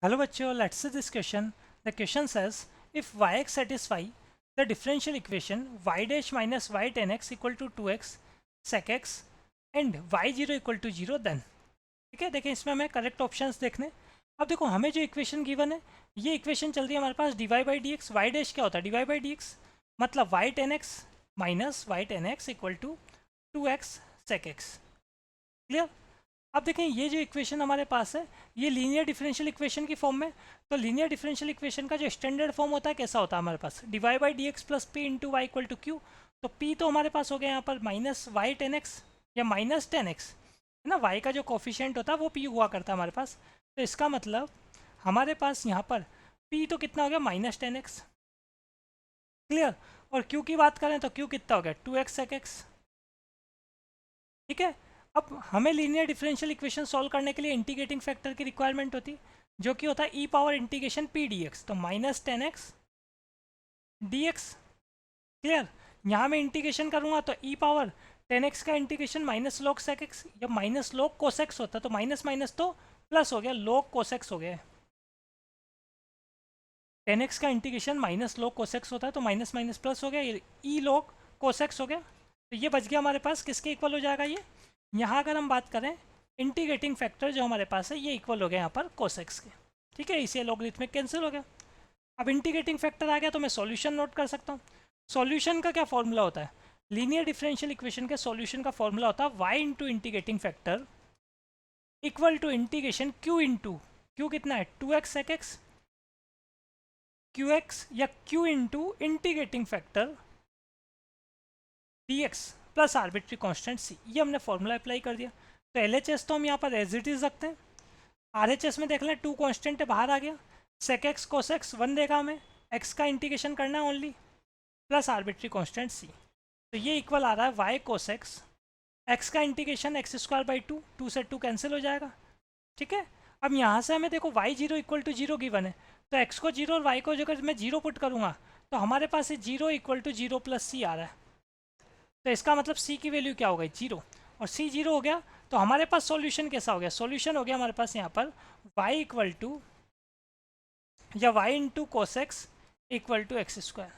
Hello बच्चों, let's see this question. The question says if yx satisfy the differential equation y dash minus y tan x equal to 2x sec x and y0 equal to 0 then ठीक है। देखिए इसमें हमें correct options देखने। अब देखो हमें जो इक्वेशन गिवन है ये इक्वेशन चल रही है हमारे पास dy by D X. Y dash क्या होता है dy बाई डी एक्स, मतलब y tan x minus y tan x equal to 2x sec x। Clear. अब देखें ये जो इक्वेशन हमारे पास है ये लीनियर डिफरेंशियल इक्वेशन की फॉर्म में। तो लीनियर डिफरेंशियल इक्वेशन का जो स्टैंडर्ड फॉर्म होता है कैसा होता है हमारे पास d y by D x plus P into y equal to Q. तो पी तो हमारे पास हो गया यहाँ पर माइनस वाई टेन एक्स या माइनस टेन एक्स है ना। वाई का जो कोफिशिएंट होता है वो पी हुआ करता है हमारे पास। तो इसका मतलब हमारे पास यहाँ पर पी तो कितना हो गया माइनस टेन एक्स। क्लियर। और क्यू की बात करें तो क्यू कितना हो गया 2x सेक एक्स। ठीक है। अब हमें लीनियर डिफरेंशियल इक्वेशन सॉल्व करने के लिए इंटीग्रेटिंग फैक्टर की रिक्वायरमेंट होती है जो कि होता है e power integration P d x. तो minus ten x d x. Clear. यहाँ मैं इंटीग्रेशन करूँगा तो ई पावर टेन एक्स का integration minus log sec x या माइनस लॉग कोसेक्स होता है। तो माइनस माइनस तो प्लस हो गया, लॉग कोसेक्स हो गया। टेन एक्स का इंटीग्रेशन माइनस लॉग कोसेक्स होता है तो माइनस माइनस प्लस हो गया, ई लॉग कोसेक्स हो गया। तो ये बच गया हमारे पास किसके इक्वल हो जाएगा ये। यहाँ अगर हम बात करें इंटीग्रेटिंग फैक्टर जो हमारे पास है ये इक्वल हो गया यहाँ पर कोसेक्स के। ठीक है, इसे लॉगरिथमिक कैंसिल हो गया। अब इंटीग्रेटिंग फैक्टर आ गया तो मैं सॉल्यूशन नोट कर सकता हूँ। सॉल्यूशन का क्या फॉर्मूला होता है, लीनियर डिफरेंशियल इक्वेशन के सॉल्यूशन का फॉर्मूला होता है y into integrating factor equal to integration Q into Q कितना है 2x sec x Q x या Q into integrating factor d x plus arbitrary constant C. ये हमने फॉर्मूला अप्लाई कर दिया। तो एल एच एस तो हम यहाँ पर एज इट इज रखते हैं। आर एच एस में देख लें 2 कॉन्स्टेंट है बाहर आ गया, सेक एक्स कोस एक्स 1 देगा हमें, एक्स का इंटीग्रेशन करना है ओनली प्लस आर्बिट्री कॉन्स्टेंट सी। तो ये इक्वल आ रहा है वाई कोस एक्स, एक्स का integration x square by two, 2 से 2 कैंसिल हो जाएगा। ठीक है। अब यहाँ से हमें देखो Y zero equal to zero given है तो एक्स को जीरो और वाई को अगर मैं जीरो पुट करूँगा तो हमारे पास ये zero equal to zero plus C आ रहा है। तो इसका मतलब सी की वैल्यू क्या हो गई जीरो, और सी जीरो हो गया तो हमारे पास सॉल्यूशन कैसा हो गया, सॉल्यूशन हो गया हमारे पास यहाँ पर y इक्वल टू या y into cos X equal to x square.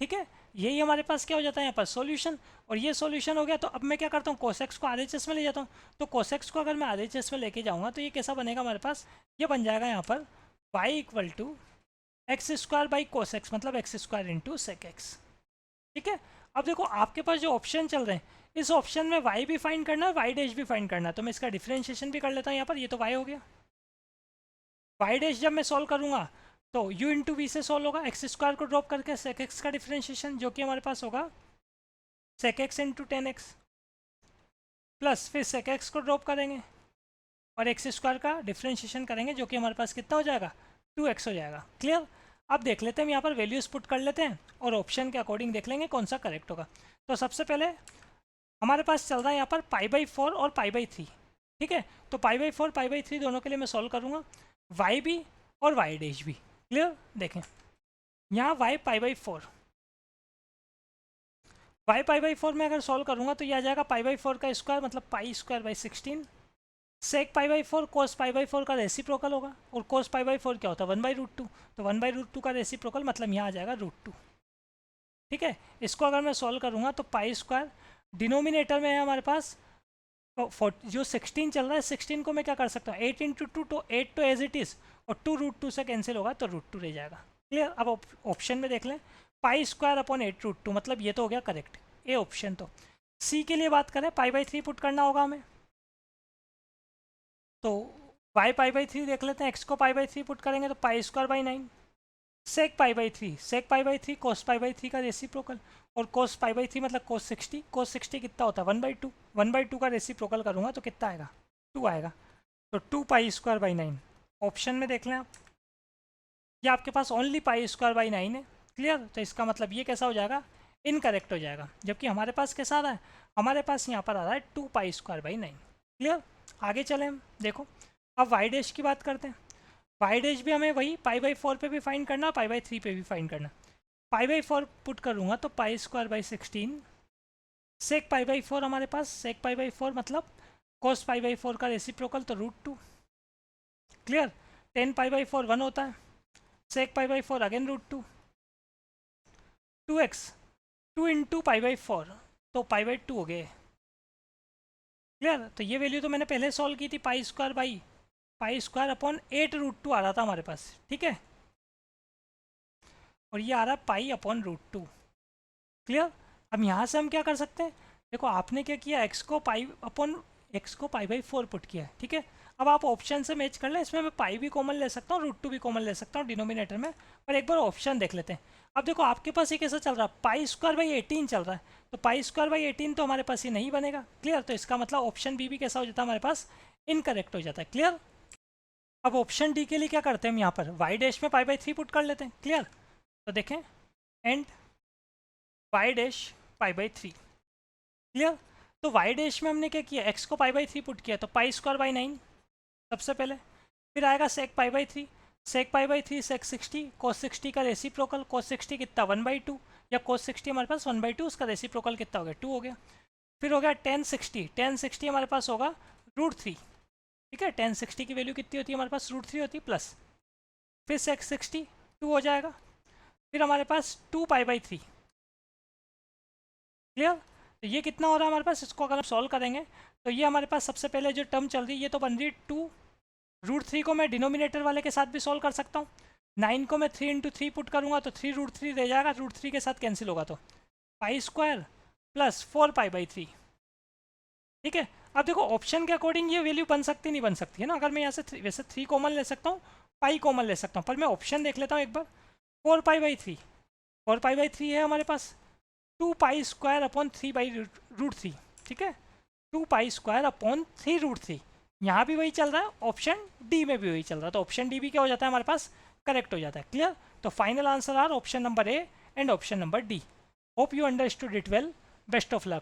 ठीक है, यही हमारे पास क्या हो जाता है यहाँ पर सॉल्यूशन। और ये सॉल्यूशन हो गया तो अब मैं क्या करता हूँ कोस एक्स को आर एच एस में ले जाता हूँ। तो कोस एक्स को अगर मैं आर एच एस में लेके जाऊँगा तो ये कैसा बनेगा हमारे पास, ये बन जाएगा यहाँ पर y equal to x square by cos x, मतलब x square into sec x. ठीक है। अब देखो आपके पास जो ऑप्शन चल रहे हैं इस ऑप्शन में y भी फाइंड करना है y डैश भी फाइंड करना है। तो मैं इसका डिफरेंशिएशन भी कर लेता हूँ यहाँ पर। ये तो y हो गया, y डैश जब मैं सॉल्व करूँगा तो u इंटू वी से सॉल्व होगा, एक्स स्क्वायर को ड्रॉप करके सेक एक्स का डिफरेंशिएशन जो कि हमारे पास होगा sec X into tan X plus फिर सेक एक्स को ड्रॉप करेंगे और एक्स स्क्वायर का डिफरेंशिएशन करेंगे जो कि हमारे पास कितना हो जाएगा 2x हो जाएगा। क्लियर। अब देख लेते हैं, हम यहाँ पर वैल्यूज पुट कर लेते हैं और ऑप्शन के अकॉर्डिंग देख लेंगे कौन सा करेक्ट होगा। तो सबसे पहले हमारे पास चल रहा है यहाँ पर पाई बाई 4 और पाई बाई 3। ठीक है, तो पाई बाई 4 पाई बाई 3 दोनों के लिए मैं सॉल्व करूँगा, y भी और y डैश भी। क्लियर। देखें यहाँ y pi by 4, y pi by 4 में अगर सॉल्व करूँगा तो ये आ जाएगा पाई बाई 4 का स्क्वायर मतलब pi square by 16 sec pi by 4 cos pi by 4 का रेसिप्रोकल होगा, और कोस पाई बाई 4 क्या होता है 1 बाई रूट टू। तो 1 बाई रूट टू का रेसिप्रोकल मतलब यहाँ आ जाएगा रूट टू। ठीक है, इसको अगर मैं सॉल्व करूँगा तो पाई स्क्वायर डिनोमिनेटर में है हमारे पास जो 16 चल रहा है 16 को मैं क्या कर सकता हूँ 8 इंटू टू, तो 8 तो एज इट इज़ और 2 रूट टू से कैंसिल होगा तो रूट टू रह जाएगा। क्लियर। अब ऑप्शन में देख लें pi square upon 8 root two, मतलब ये तो हो गया करेक्ट ए ऑप्शन। तो सी के लिए बात करें पाई बाई 3 पुट करना होगा हमें, तो y पाई बाई 3 देख लेते हैं, x को पाई बाई 3 पुट करेंगे तो pi square by 9 sec pi by 3, sec pi by 3 cos pi by 3 का रेसिप्रोकल, और कोस पाई बाई 3 मतलब कोस 60, कोस 60 कितना होता है 1 बाई टू, 1 बाई टू का रेसिप्रोकल करूँगा तो कितना आएगा 2 आएगा। तो 2 पाई स्क्वायर बाई 9 ऑप्शन में देख लें आप, ये आपके पास ओनली पाई स्क्वायर बाई 9 है। क्लियर। तो इसका मतलब ये कैसा हो जाएगा इनकरेक्ट हो जाएगा, जबकि हमारे पास कैसा आ रहा है, हमारे पास यहाँ पर आ रहा है 2 पाई स्क्वायर बाई 9। क्लियर। आगे चले हम देखो, अब वाई डैश की बात करते हैं। वाई डैश भी हमें वही पाई बाई 4 पे भी फाइंड करना, पाई बाई 3 पे भी फाइंड करना। पाई बाई 4 पुट करूँगा तो pi square by 16 sec pi by 4 हमारे पास, सेक पाई बाई 4 मतलब कोस पाई बाई 4 का रेसिप्रोकल तो root two. Clear. 10 pi by 4 1 होता है, sec pi by 4 again root 2, 2x 2 into pi by 4 तो पाई बाई 2 हो गए। क्लियर? तो ये वैल्यू तो मैंने पहले सॉल्व की थी, पाई स्क्वायर अपॉन 8 रूट 2 आ रहा था हमारे पास, ठीक है, और ये आ रहा है पाई अपॉन रूट 2। क्लियर? अब यहाँ से हम क्या कर सकते हैं, देखो आपने क्या किया, x को पाई बाई 4 पुट किया है, ठीक है। अब आप ऑप्शन से मैच कर लें, इसमें मैं पाई भी कॉमन ले सकता हूँ, रूट 2 भी कॉमन ले सकता हूँ डिनोमिनेटर में, पर एक बार ऑप्शन देख लेते हैं। अब देखो आपके पास ये कैसा चल रहा है, पाई स्क्वायर बाई 18 चल रहा है, तो पाई स्क्वायर बाई 18 तो हमारे पास ये नहीं बनेगा। क्लियर? तो इसका मतलब ऑप्शन बी भी कैसा हो जाता है हमारे पास, इनकरेक्ट हो जाता है। क्लियर? अब ऑप्शन डी के लिए क्या करते हैं हम यहाँ पर, वाई डैश में पाई बाई 3 पुट कर लेते हैं। क्लियर? तो देखें, and Y dash pi by 3। Clear? तो वाई डैश में हमने क्या किया, एक्स को पाई बाई 3 पुट किया, तो पाई स्क्वायर बाई 9 सबसे पहले, फिर आएगा सेक pi by 3, sec pi by 3 सेक 60, कोस 60 का रेसिप्रोकल, कोस 60 कितना 1/2, या कोस 60 हमारे पास 1/2, उसका रेसिप्रोकल कितना हो गया 2 हो गया। फिर हो गया टेन 60 हमारे पास होगा रूट 3, ठीक है, टेन 60 की वैल्यू कितनी होती है हमारे पास, रूट 3 होती है प्लस, फिर सेक 60 2 हो जाएगा, फिर हमारे पास 2 पाई बाई 3। क्लियर? तो ये कितना हो रहा है हमारे पास, इसको अगर हम सॉल्व करेंगे तो ये हमारे पास सबसे पहले जो टर्म चल रही है ये तो बन रही है 2, रूट 3 को मैं डिनोमिनेटर वाले के साथ भी सॉल्व कर सकता हूँ, 9 को मैं 3 इंटू 3 पुट करूँगा तो 3 रूट 3 रह जाएगा, रूट 3 के साथ कैंसिल होगा, तो pi square plus 4 pi by 3। ठीक है, अब देखो ऑप्शन के अकॉर्डिंग ये वैल्यू बन सकती नहीं बन सकती है ना, अगर मैं यहाँ से वैसे 3 कॉमन ले सकता हूँ, पाई कॉमन ले सकता हूँ, पर मैं ऑप्शन देख लेता हूँ एक बार, 4 पाई बाई 3, 4 पाई बाई 3 है हमारे पास, 2 pi square upon 3 by root 3, ठीक है, 2 पाई स्क्वायर अपॉन 3 रूट 3, यहाँ भी वही चल रहा है, ऑप्शन डी में भी वही चल रहा है, तो ऑप्शन डी भी क्या हो जाता है हमारे पास, करेक्ट हो जाता है। क्लियर? तो final answer are option number A and option number D. Hope you understood it well, best of luck.